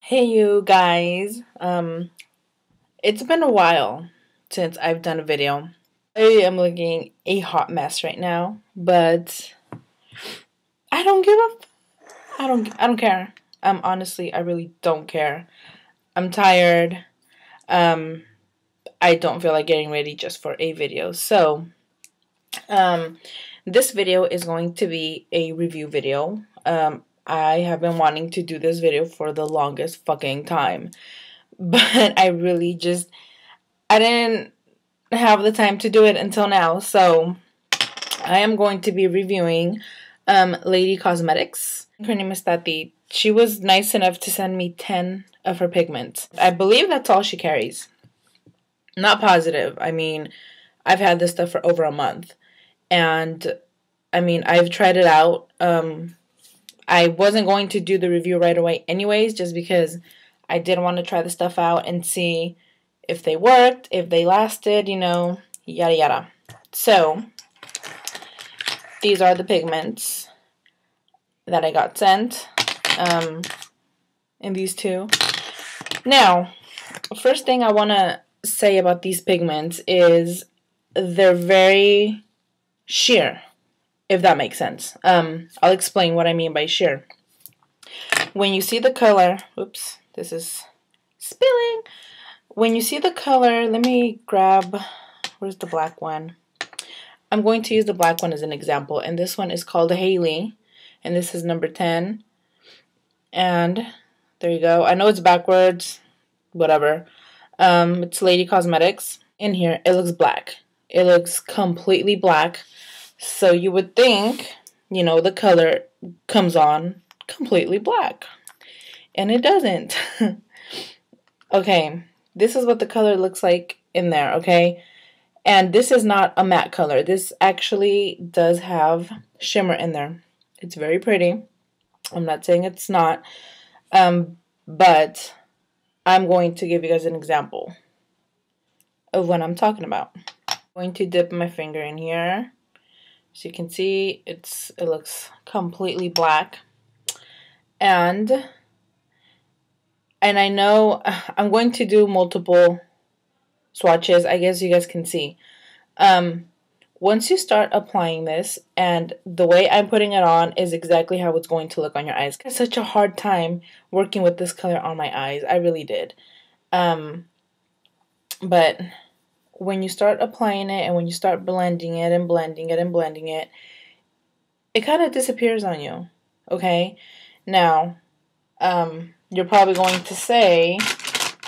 Hey you guys, it's been a while since I've done a video. I am looking a hot mess right now, but I don't give up. I don't care. Honestly, I really don't care. I'm tired. Um, I don't feel like getting ready just for a video. So, this video is going to be a review video. I have been wanting to do this video for the longest fucking time. But I didn't have the time to do it until now. So I am going to be reviewing Laydee Cosmetics. Her name is Laydee. She was nice enough to send me 10 of her pigments. I believe that's all she carries. Not positive. I mean, I've had this stuff for over a month. And I mean, I've tried it out. I wasn't going to do the review right away anyways, just because I did want to try the stuff out and see if they worked, if they lasted, you know, yada yada. So, these are the pigments that I got sent in these two. Now, first thing I want to say about these pigments is they're very sheer, if that makes sense. I'll explain what I mean by sheer. When you see the color, oops, this is spilling. When you see the color, let me grab, where's the black one? I'm going to use the black one as an example, and this one is called Haley, and this is number 10. And there you go. I know it's backwards, whatever. It's Laydee Cosmetics. In here, it looks black. It looks completely black. So you would think, you know, the color comes on completely black. And it doesn't. Okay, this is what the color looks like in there, okay? And this is not a matte color. This actually does have shimmer in there. It's very pretty. I'm not saying it's not. But I'm going to give you guys an example of what I'm talking about. I'm going to dip my finger in here. So you can see it looks completely black. And I know I'm going to do multiple swatches. I guess you guys can see. Once you start applying this, and the way I'm putting it on is exactly how it's going to look on your eyes. I had such a hard time working with this color on my eyes. I really did. But when you start applying it and when you start blending it and blending it and blending it, it kind of disappears on you. Okay? Now, you're probably going to say,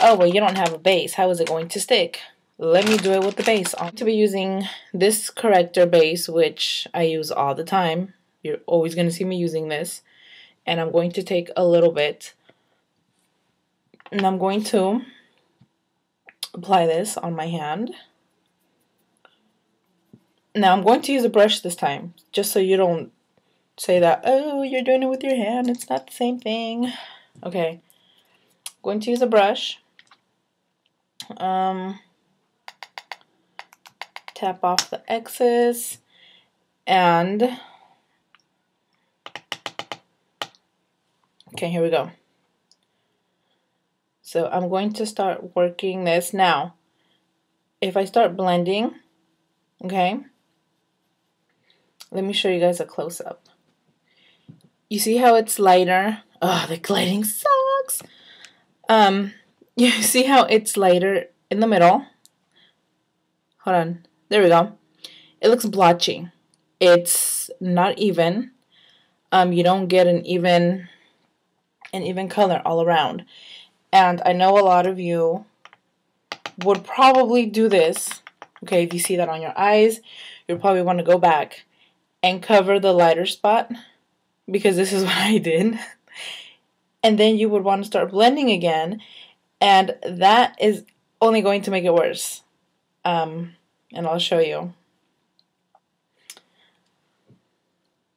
oh, well, you don't have a base. How is it going to stick? Let me do it with the base on. I'm going to be using this corrector base, which I use all the time. You're always going to see me using this. And I'm going to take a little bit. And I'm going to apply this on my hand. Now I'm going to use a brush this time, just so you don't say that, oh, you're doing it with your hand. It's not the same thing. Okay. I'm going to use a brush. Tap off the excess, and okay, here we go. So I'm going to start working this now. If I start blending, okay, let me show you guys a close-up. You see how it's lighter? Oh, the lighting sucks. You see how it's lighter in the middle? Hold on. There we go. It looks blotchy. It's not even. You don't get an even color all around. And I know a lot of you would probably do this. Okay, if you see that on your eyes, you'll probably want to go back and cover the lighter spot, because this is what I did. And then you would want to start blending again, and that is only going to make it worse. And I'll show you.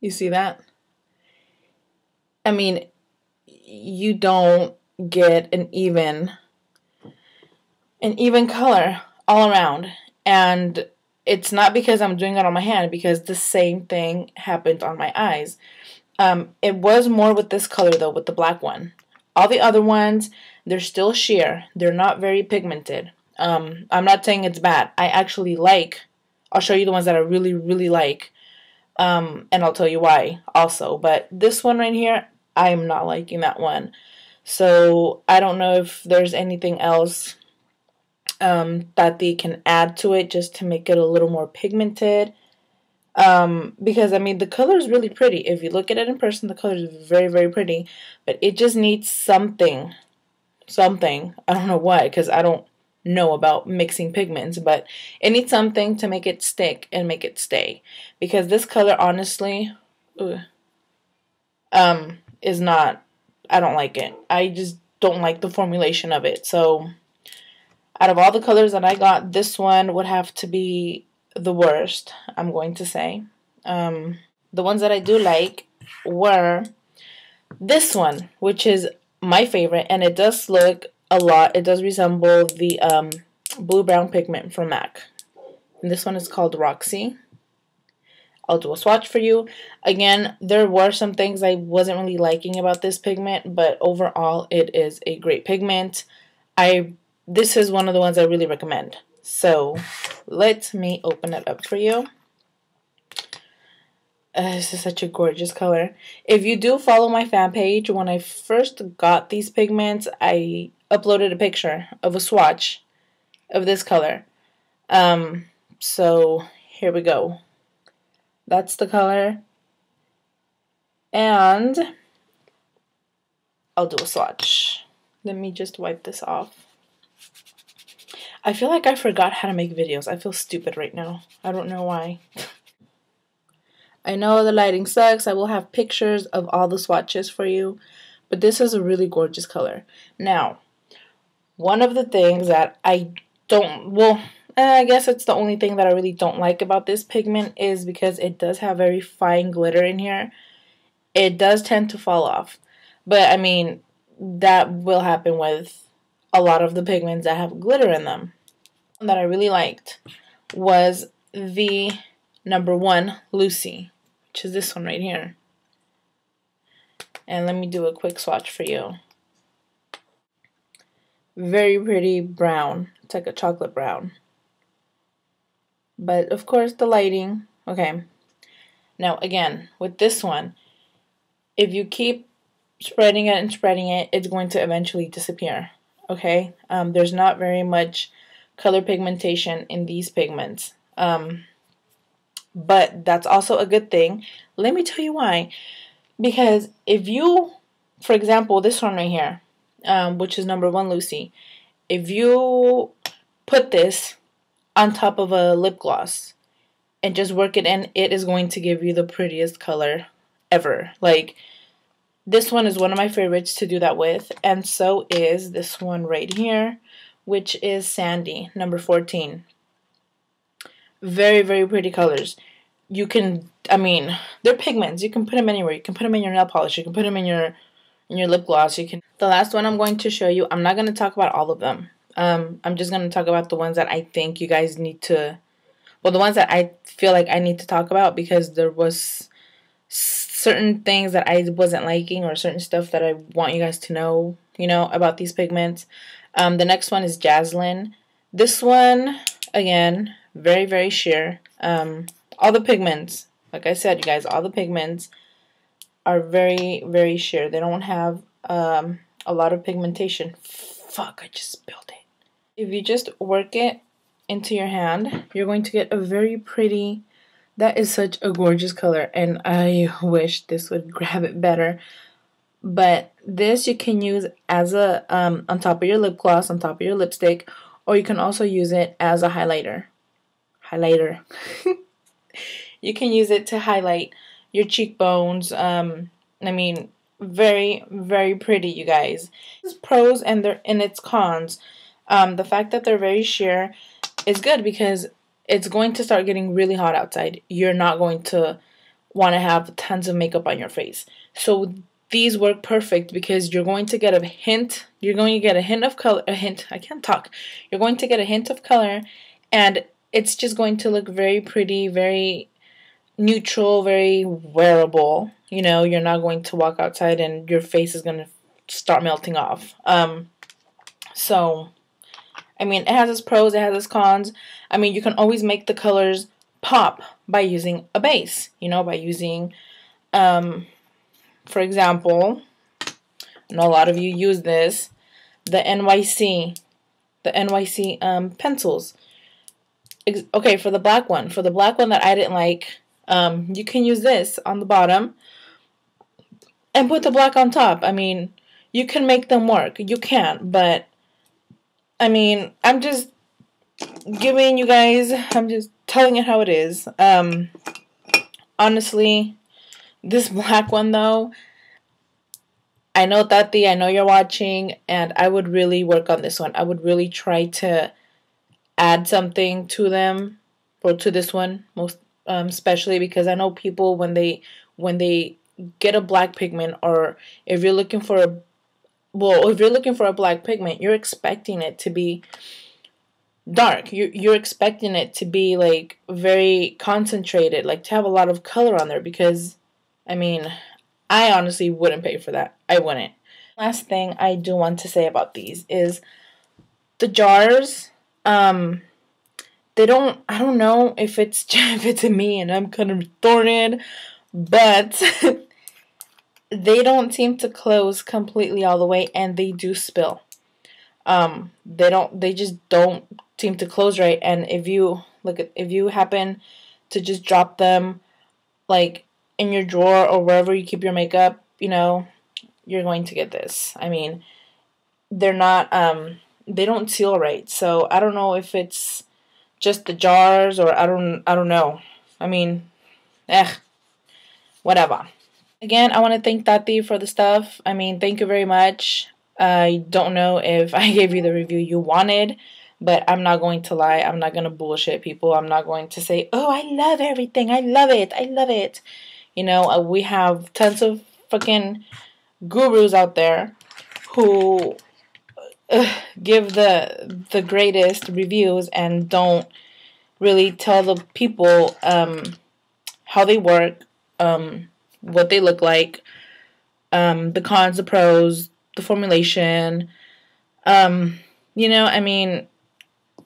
You see that? I mean, you don't get an even color all around. And it's not because I'm doing it on my hand, because the same thing happened on my eyes. It was more with this color though, with the black one. All the other ones, they're still sheer. They're not very pigmented. I'm not saying it's bad. I actually like, I'll show you the ones that I really, really like. And I'll tell you why also. But this one right here, I'm not liking that one. So I don't know if there's anything else that they can add to it just to make it a little more pigmented. Because I mean the color is really pretty. If you look at it in person, the color is very, very pretty. But it just needs something. I don't know what, because I don't know about mixing pigments, but it needs something to make it stick and make it stay. Because this color, honestly, is not, I don't like it. I just don't like the formulation of it. So out of all the colors that I got, this one would have to be the worst, I'm going to say. The ones that I do like were this one, which is my favorite, and it does look a lot, it does resemble the blue brown pigment from MAC. And this one is called Roxy. I'll do a swatch for you. Again, there were some things I wasn't really liking about this pigment, but overall it is a great pigment. This is one of the ones I really recommend. So let me open it up for you. This is such a gorgeous color. If you do follow my fan page, when I first got these pigments, I uploaded a picture of a swatch of this color. So here we go. That's the color. And I'll do a swatch. Let me just wipe this off. I feel like I forgot how to make videos. I feel stupid right now. I don't know why. I know the lighting sucks. I will have pictures of all the swatches for you. But this is a really gorgeous color. Now, one of the things that I don't, well, I guess it's the only thing that I really don't like about this pigment is because it does have very fine glitter in here. It does tend to fall off. But, I mean, that will happen with a lot of the pigments that have glitter in them. One that I really liked was the #1 Lucy, which is this one right here. And let me do a quick swatch for you. Very pretty brown. It's like a chocolate brown. But of course the lighting. Okay. Now again, with this one, if you keep spreading it, it's going to eventually disappear. Okay? There's not very much color pigmentation in these pigments. But that's also a good thing. Let me tell you why. Because if you, for example, this one right here, which is #1 Lucy, if you put this on top of a lip gloss and just work it in, it is going to give you the prettiest color ever. Like, this one is one of my favorites to do that with, and so is this one right here, which is Sandy, #14. Very, very pretty colors. You can, I mean, they're pigments. You can put them anywhere. You can put them in your nail polish. You can put them in your lip gloss. You can. The last one I'm going to show you, I'm not going to talk about all of them. I'm just going to talk about the ones that I think you guys need to, well, the ones that I feel like I need to talk about, because there was certain things that I wasn't liking, or certain stuff that I want you guys to know, about these pigments. The next one is Jaslyn. This one, again, very, very sheer. All the pigments, like I said, you guys, all the pigments are very, very sheer. They don't have a lot of pigmentation. Fuck, I just spilled it. If you just work it into your hand, you're going to get a very pretty, that is such a gorgeous color, and I wish this would grab it better. But this you can use as a, on top of your lip gloss, on top of your lipstick, or you can also use it as a highlighter. You can use it to highlight your cheekbones. I mean, very, very pretty, you guys. There's pros and its cons. The fact that they're very sheer is good because it's going to start getting really hot outside. You're not going to want to have tons of makeup on your face. So these work perfect because you're going to get a hint. You're going to get a hint of color. I can't talk. You're going to get a hint of color, and it's just going to look very pretty, very neutral, very wearable. You're not going to walk outside and your face is going to start melting off. So I mean, it has its pros, it has its cons. I mean, you can always make the colors pop by using a base, you know, by using, for example, I know a lot of you use this, the NYC pencils. Okay, for the black one that I didn't like, you can use this on the bottom and put the black on top. I mean, you can make them work. You can, but I mean, I'm just giving you guys, I'm just telling it how it is. Honestly, this black one though, I know Tati, I know you're watching, and I would really work on this one. I would really try to add something to them, or to this one, most especially because I know people when they get a black pigment, or if you're looking for a black pigment, you're expecting it to be dark. You're expecting it to be like very concentrated, like to have a lot of color on there, because I mean, I honestly wouldn't pay for that. I wouldn't. Last thing I do want to say about these is the jars. They don't, I don't know if it's me and I'm kind of retarded, but they don't seem to close completely all the way, and they do spill. They just don't seem to close right, and if you happen to just drop them like in your drawer or wherever you keep your makeup, you know, you're going to get this. I mean, they're not they don't seal right. So I don't know if it's just the jars, or I don't know. I mean, whatever. Again, I want to thank Tati for the stuff. I mean, thank you very much. I don't know if I gave you the review you wanted, but I'm not going to lie. I'm not going to bullshit people. I'm not going to say, oh, I love everything. I love it. I love it. You know, we have tons of fucking gurus out there who give the greatest reviews and don't really tell the people how they work, what they look like, the cons, the pros, the formulation. You know, I mean,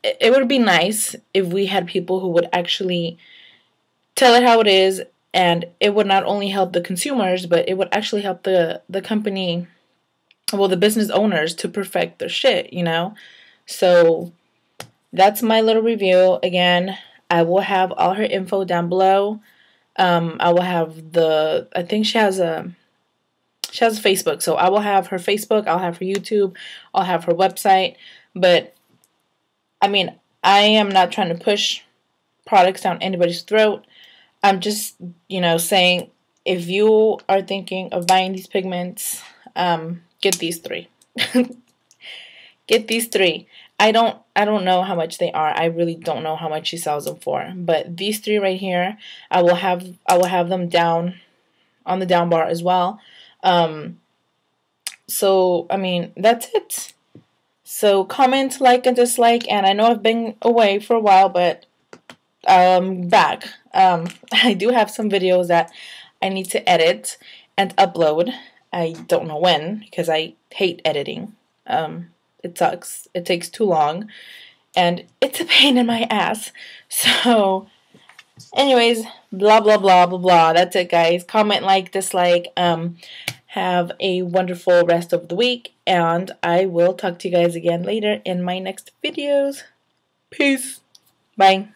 it would be nice if we had people who would actually tell it how it is, and it would not only help the consumers, but it would actually help the company, well, the business owners, to perfect their shit, you know? So that's my little review. Again, I will have all her info down below. I will have I think she has a Facebook, so I will have her Facebook, I'll have her YouTube, I'll have her website. But I mean, I am not trying to push products down anybody's throat. I'm just, you know, saying, if you are thinking of buying these pigments, get these 3. Get these 3. I don't know how much they are. I really don't know how much she sells them for. But these 3 right here, I will have them down on the down bar as well. So I mean, that's it. So comment, like, and dislike. And I know I've been away for a while, but back. I do have some videos that I need to edit and upload. I don't know when, because I hate editing. It sucks. It takes too long, and it's a pain in my ass. So anyways, blah blah blah blah blah. That's it, guys. Comment, like, dislike. Have a wonderful rest of the week, and I will talk to you guys again later in my next videos. Peace. Bye.